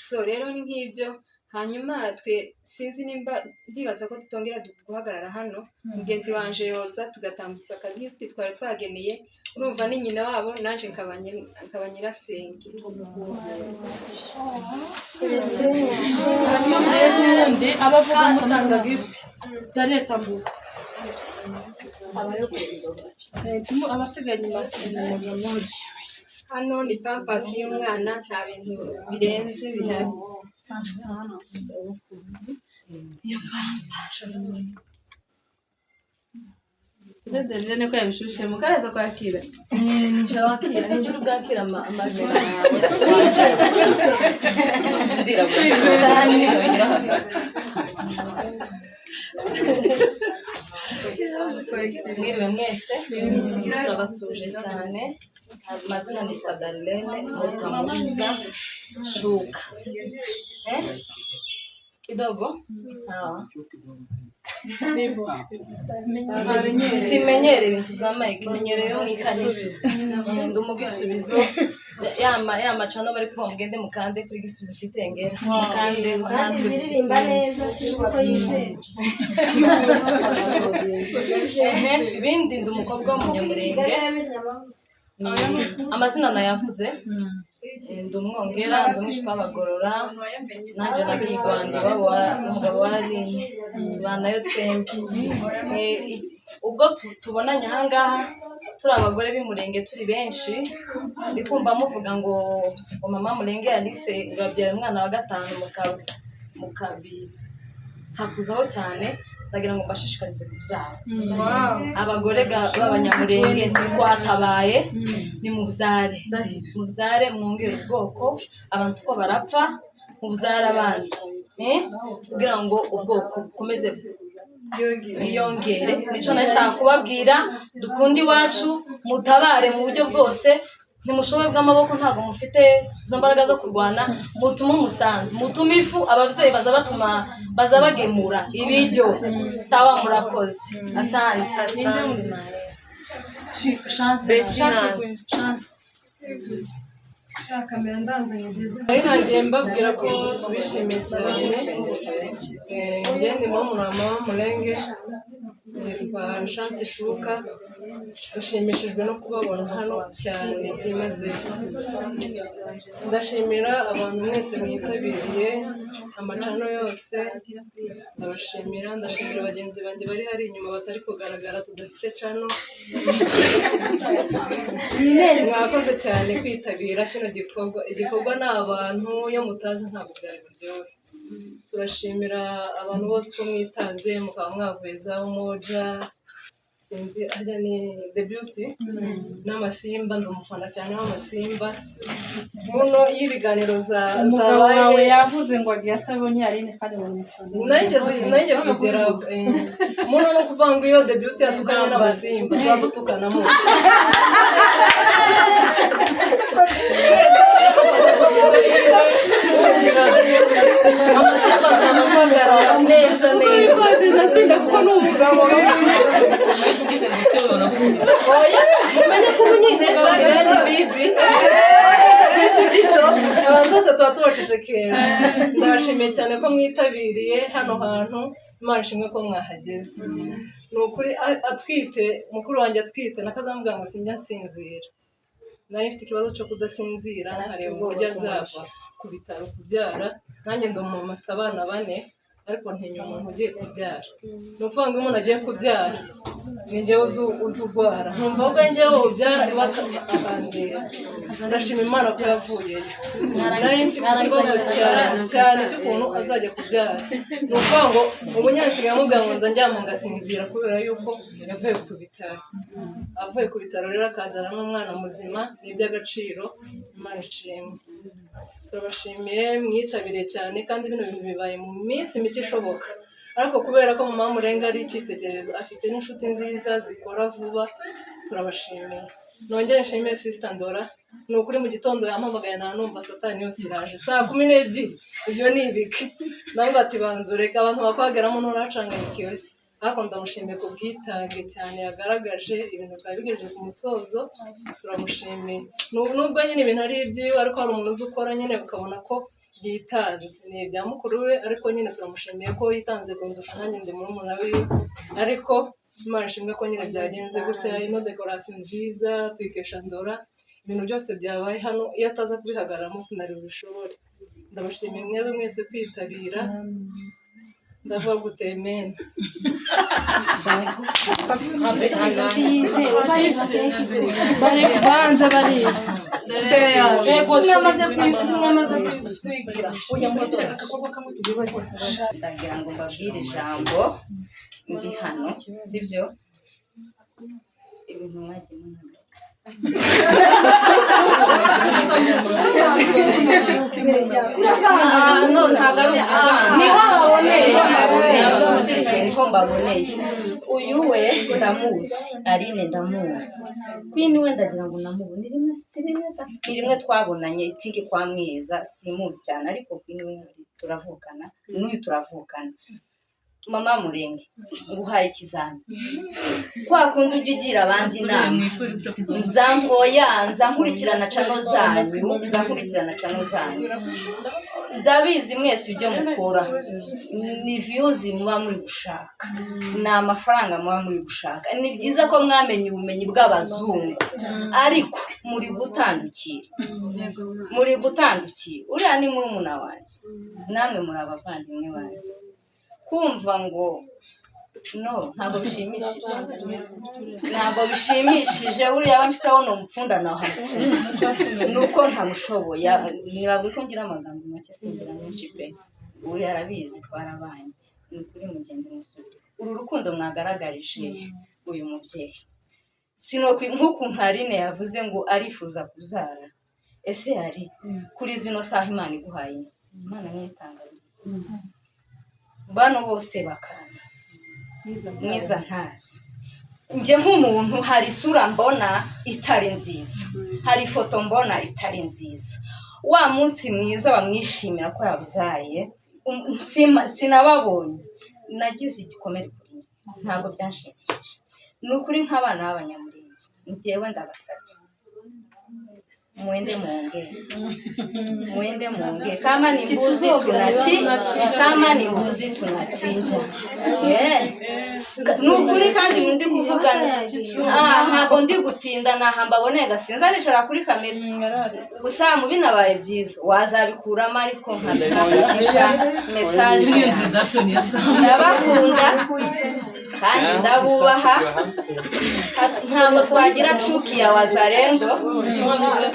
So rero ni nk'ibyo. Hanyuma twe sinzi nimba ndibaza ko tutongera guhagarara hano, mugenzi wanje yoza tugatambutsa akagifuti twari twageneye, urumva ni nyina wabo, naje nkaba nyirasenge. hanyuma mwese ubundi abavuga mutanga gift dareta mbuga abasigaye inyuma Hano ni pampasi y'umwana, nta bintu birenze bihari. Zedele niko yabishushe mukaraza kwakira. Nije wakira, nije ubwakira amazina mwiriwe mwese, turabasuje cyane. Amazina nitwa Darlene Mutamuliza Shuka. Kidogo? Sawa. Simenyere ibintu bya Mike, menyereye mu ikanisa. Ndi umugisubizo yama cano bari kuva mugende mukande kuri Gisubizo Kitengera. Mukande natwe Iririmba neza sinzi ko yizeye. Ibindi ndi umukobwa w'umunyamurenge. Amazina nayavuze. Ndi umwongera, ndi umwishwa w'Abagorora, nanjye nakigwanda umugabo wararine, tubanayo twembi. Ubwo tubonanye ahangaha turi abagore b'Umurenge turi benshi, ndi kumva muvuga ngo Mama Mulenge Alice ngo abyara umwana wa 5 mukabitakuzaho cyane. Ndagira ngo mbashishikarize kubyara. Abagore b'Abanyamurenge twatabaye, ni mubyare mwongere ubwoko, abantu ko barapfa mubyara abandi, kugira ngo ubwoko bukomeze yongere. Nico nashaka kubabwira, dukundi iwacu, mutabare mu buryo bwose. Ntimushoboye bw'amaboko, ntago mufite izo mbaraga zo kurwana, mutuma umusanzu, mutuma ifu, abavyeyi baza bagemura ibiryo. Sawa, murakoze. Asante. Nagiye mbabwira ko tubishimiye cyane. Njye ni mama wa Mama Mulenge, nitwa Chance Shuka dushimishijwe no kubabona hano cyane byimazeyo ndashimira abantu mwese mwitabiriye amacano yose ndashimira bagenzi banjye bari hari inyuma batari kugaragara tudafite cano mwakoze cyane kwitabira kino igikorwa ni abantu iyo mutazi ntabwo byari buryohe turashimira abantu bose ko mwitanze mukaba mwavuye za Umoja sinzi ajya ni The Beauty n'amasimba ndi umufana cyane w'amasimba muno y'ibiganiro zabaye yavuze ngo agiye atabonye Aline kandi bari mufana nanjye kugera muno no kuvanga iyo The Beauty yatukanye n'abasimba twadutukana mu neza neza kuko ni umugabo umenye ko ubu nyine ni bibi abantu bose tuba tubacecekera ndabashimiye cyane ko mwitabiriye hano hantu Imana ishimwe ko mwahageze ni ukuri atwite mukuru wanjye atwite nakazamubwira ngo sinjya nsinzira nari mfite ikibazo cyo kudasinzira nkareba uburyo azava ku bitaro kubyara nanjye ndi umumama afite abana 4 ariko ntinya umuntu ugiye kubyara ni ukuvuga ngo umuntu agiye kubyara ni njyewe uzi urwara nkumva ubwo njyewe ubyara bakandira ndashima Imana ko yavuyeyo nari mfite ikibazo cyane cy'ukuntu azajya kubyara ni ukuvuga ngo ubu nyansiga yamubwira ngo nza njyama ngasinzira kubera yuko yavuye ku bitaro avuye ku bitaro rero akazana n'umwana muzima ni iby'agaciro Imana ishimwe turabashimiye mwitabiriye cyane kandi bino bintu bibaye mu minsi mike ishoboka ariko kubera ko mama Murenga ari icyitegererezo afite n'inshuti nziza zikora vuba turabashimiye nongere nshimire Sister Ndora ni ukuri mu gitondo yampamagaye nta numva satani yose iraje saa 12 ibyo ni ibiki navuga ati banzureka abantu bakwageramo nuracangayikiwe ariko ndamushimiye ku bwitange cyane yagaragaje ibintu bikaba bigejeje ku musozo turamushimiye nubwo nyine ibintu ari ibyiwe ariko hari umuntu uzi ukora nyine ukabona ko yitanze ni ibya mukuru we ariko nyine turamushimiye ko yitanze kundusha nanjye ndi murumuna wiwe ariko Imana ishimwe ko nyine byagenze gutya ino decoration nziza tuyikesha Ndora ibintu byose byabaye hano iyo ataza kubihagararamo sinari bishobore ndabashimiye mwebwe mwese kwitabira ndavuga gutemena bari kubanza bariya yego tunamaze kwigira ndagira ngo mbabwire ijambo ndi hano sibyo ibintu mwagiye munaga niho mbaboneye uyu we ndamuzi Aline ndamuzi Queen we ndagira ngo namubone rimwe twabonanye itike kwa Mwiza simuzi cyane ariko Queen we turavukana n'uyu turavukana mama Murenge nguhaye ikizami kwa kundi ujya ugira abandi inama nzankurikirana cano zanyu ndabizi mwese ibyo mukora ni views muba muri gushaka ni amafaranga muba muri gushaka ni byiza ko mwamenye ubumenyi bw'abazungu ariko muri gutandukira uriya ni murumuna wanjye namwe muri abavandimwe banjye kumva ngo no ntabwo bishimishije uriya we mfite abona umupfunda naho nuko ntamushoboye nibabwe ko ngira amagambo make singira menshi pe ubu yarabizi twarabanye ni ukuri mugende musubire uru rukundo mwagaragarije uyu mubyeyi nk'ukuntu Aline yavuze ngo arifuza kubyara ese ari kuri zino saha Imana iguhaye Imana niyitanga bano bose bakaza mwiza ntazi njye nk'umuntu hari isura mbona itari nziza hari ifoto mbona itari nziza wa munsi mwiza bamwishimira ko yabyaye sinababonye nagize igikomere kuri njye ntabwo byanshimishije ni ukuri nk'abana b'Abanyamurenge njyewe ndabasabye muende muongee. Kama ni mbuzi tunachinja. Nukuri kandi ndi kuvugana ntago ndi gutinda mbaboneye gasinza nicara kuri kamera gusa mu binabaye byiza wazabikuramo ariko nkabicisha message ndabakunda kandi ndabubaha ntabwo twagira cuki ya wazalendo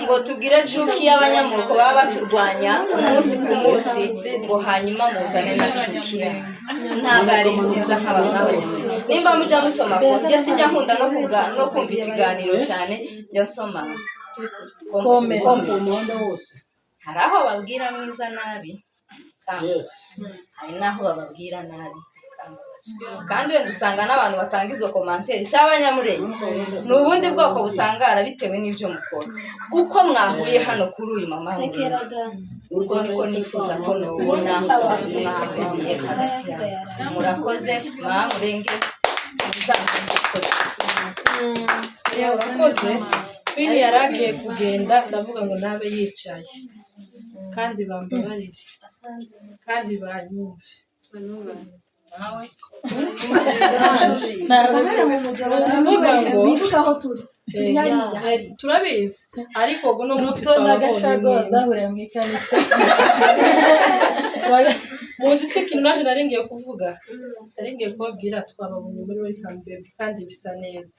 ngo tugire cuki y'abanyamuko baba baturwanya umunsi ku munsi ngo hanyuma muzane na cuki ntabwo ari byiza nk'abantu n'abanyamuko nimba mujya musoma ko njye sinjya nkunda no kumva ikiganiro cyane njya nsoma hari aho babwira mwiza nabi hari n'aho bababwira nabi kandi wenda usanga n'abantu batanga izo komanteri si abanyamurenge ni ubundi bwoko butangara bitewe n'ibyo mukora uko mwahuriye hano kuri uyu mama urwo niko nifuza ko nubona mwahuriye hagati yawe murakoze mwamurenge urakoze Fini yaragiye kugenda ndavuga ngo nabe yicaye kandi bambabarire kandi banyumve turabizi ariko ngo no munsi twababonye muzi se ikintu naje naringiye kuvuga naringiye kubabwira twababonye muri Welcome Baby kandi bisa neza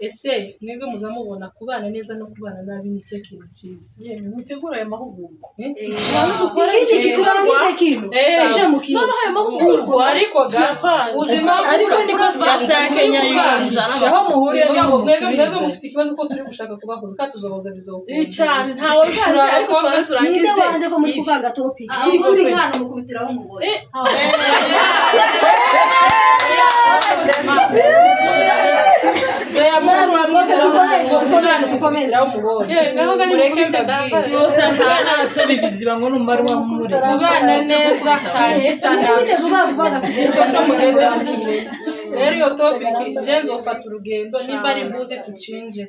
ese mwebwe muzamubona kubana neza no kubana nabi ni cyo kintu cyiza yemwe mutegura aya mahugurwa dukora iki kituranize kintu eje mukino no aya mahugurwa ariko uzima ariko niko zasakenya yanje aho muhuriye ngo mwebwe mufite ikibazo ko turi gushaka kubahuza katuzoboza bizokora cyane ntawe cyane ariko turangize ninde wanze ko muri kuvanga topic turi kuri mwana mukubitiraho umugore kubana neza rero iyo topic ngenzi ufata urugendo nimba ari mbuzi tucinje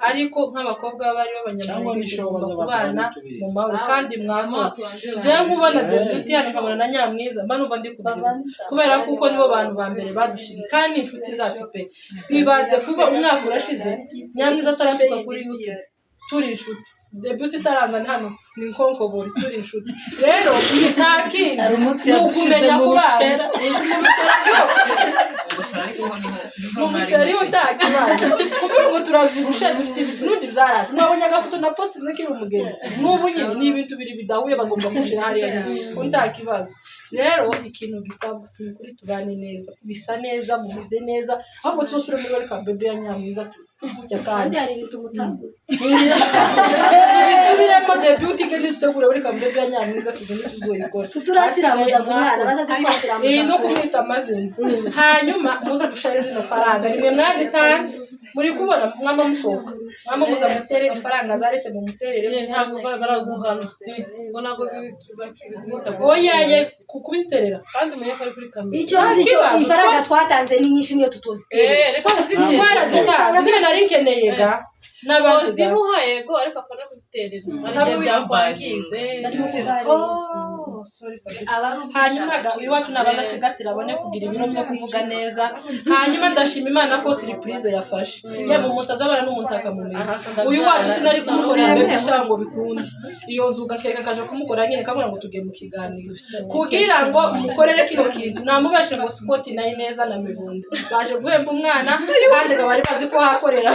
ariko nk'abakobwa bari b'abanyamurenge tugomba kubana mu mahoro kandi mwakoze njyewe nkubona Debut hano nkabona na Nyamwiza mba numva ndi kubyina kubera kuko nibo bantu ba mbere badushyigikiye kandi inshuti zacu pe bibaze kuva umwaka urashize Nyamwiza atarantuka kuri YouTube turi inshuti Debut itarangana hano ni nkonkobori turi inshuti rero ntakindi ni ukumenya kubana umushari utakibaza kuvuga ngo turazirushe dufite ibintu n'undi byaraje mwabonye agafoto na post zikiri umugeni n'ubu nyine ni ibintu biri bidahuye bagomba kushira hariya utakibazo rero ikintu gisaba kuri tubane neza bisa neza mumize neza ahubwo twosure muri Welcome Baby ya Nyamwiza kandi hari ibintu mutaguze tubisubiremo Debut kandi tutegura Welcome Baby ya Nyamwiza tugende tuzoyikora turasiramuza kumwana bazazitwasiramuza no kumita amazina hanyuma muza dushare zino faranga nimwe mwazitanze muri kubona mwama musoka mwama muza mutere ifaranga zarese mu muterere ntabwo baraguhana ngo nago oyaye kubiziterera kandi umenye ko ari kuri kamera icyo ifaranga twatanze ni nyinshi niyo tutoziterera reka muzitwara zitazi narikeneye ga n'abandi zimuhaye go ariko apana kuziterera ntabwo byakwangize hanyuma iwacu nabaza kigatira abone kugira ibiro byo kuvuga neza hanyuma ndashima Imana ko surprise yafashe yaba umutazabana n'umuntaka mumenya uyu wacu sinari kumukorera mbere shango bikunde iyo nzuga keka kaje kumukora nyine kamwe ngo tugiye mu kiganiro kugira ngo umukorere kino kintu namubashe ngo Scott nayi neza na Mibunda baje guhemba umwana kandi ngo bari bazi ko hakorera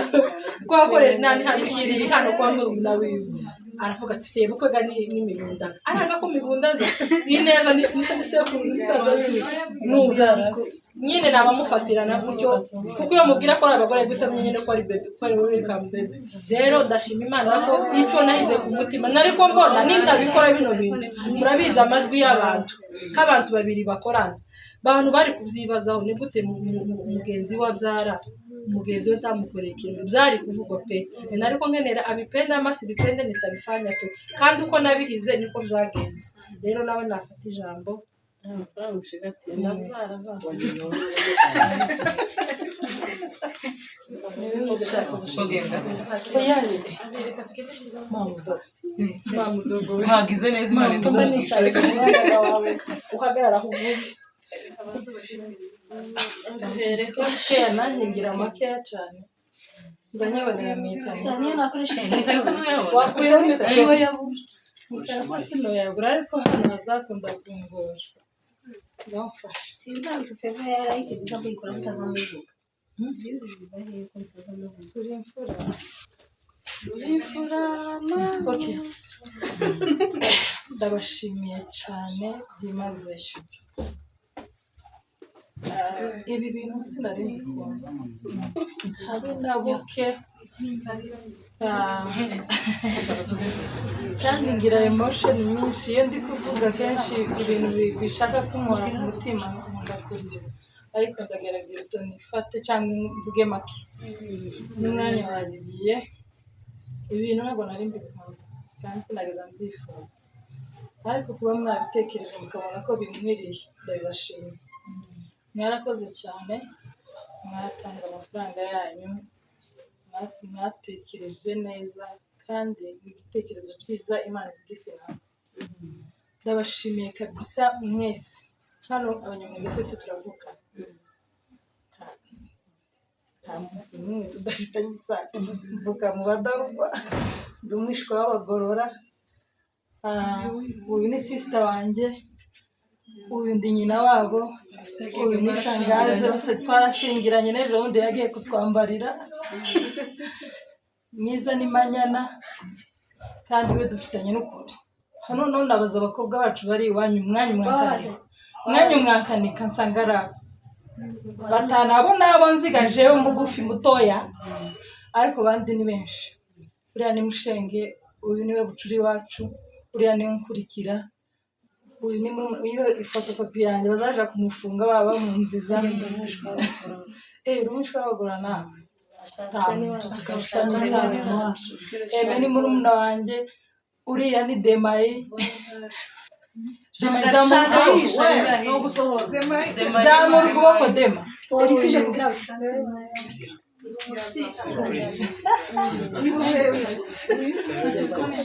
nani hari hano kwa murumuna wiwe aravuga ati sebe kwega ni Mibunda araga ko Mibunda ze ineza ni sekuru nisaza nuza nyine nabamufatirana gutyo kuko iyo mubwira ko abagore gutamye nyine ko ari baby ko ari Welcome Baby rero ndashima Imana ko ico nahize ku mutima nariko mbona nintabikora bino bintu murabiza amajwi y'abantu k'abantu babiri bakorana bantu bari kuvyibazaho ni gute mugenzi wabyara umugenzi we tamukoreye ikintu byari kuvugwa pe nariko nkenera abipenda amasi bipende nitabifanya tu kandi uko nabihize niko byagenze rero nawe nafata ijambo amafaranga ushigatiye ndabyara Kugenda. Uhagize neza Imana idumugisha. Uhagarara aho uvuye. Reka keya nanjye ngira makeya cyane nzanyabonera mu ikanzu niyo nakoresheje wakuyeho imitiyo yabuze sino yabura ariko hano hazakunda kungora ndamufasha sinzantu feva yarayike biza kuyikora mutazamuvuga views biva hehe ko mutazamuvuga turi imfura okay ndabashimiye cyane byimazeyo ibi bintu sinari mbikunda habe ndabuke kandi ngira emotion nyinshi iyo ndi kuvuga kenshi ibintu bishaka kunkora ku mutima nkunda kurira ariko ndagerageza nifate cyangwa mvuge make n'umwanya wagiye ibintu ntabwo nari mbikunda kandi sinageza nzifuza ariko kuba mwabitekereje mukabona ko binkwiriye ndabibashimiye mwarakoze cyane mwatanze amafaranga yanyu mwatekereje neza kandi igitekerezo cyiza Imana zigifinanse ndabashimiye kabisa mwese hano abanyamwuga twese turavuka nta muntu n'umwe tudafitanye isano mvuka mu badahugwa ndi umwishwa w'abagorora uyu ni sister wanjye uyu ndi nyina wabo uyu ni shangaze bose twarashingiranye n'ejo bundi yagiye kutwambarira mwiza ni manyana kandi we dufitanye n'ukuri hano none nabaza abakobwa bacu bari iwanyu umwanya umwankanika nsanga ari abo batanu abo nabo nzigajeho mugufi mutoya ariko bandi ni benshi uriya ni mushenge uyu niwe bucuri iwacu uriya niwe nkurikira uyu ni iyo ifotokopi yanjye bazaja kumufunga baba mu nziza rumishwa w'abagora nawe ni murumuna wanjye uriya ni Demayi zamura ukuboko Dema polisi ije kugira ngo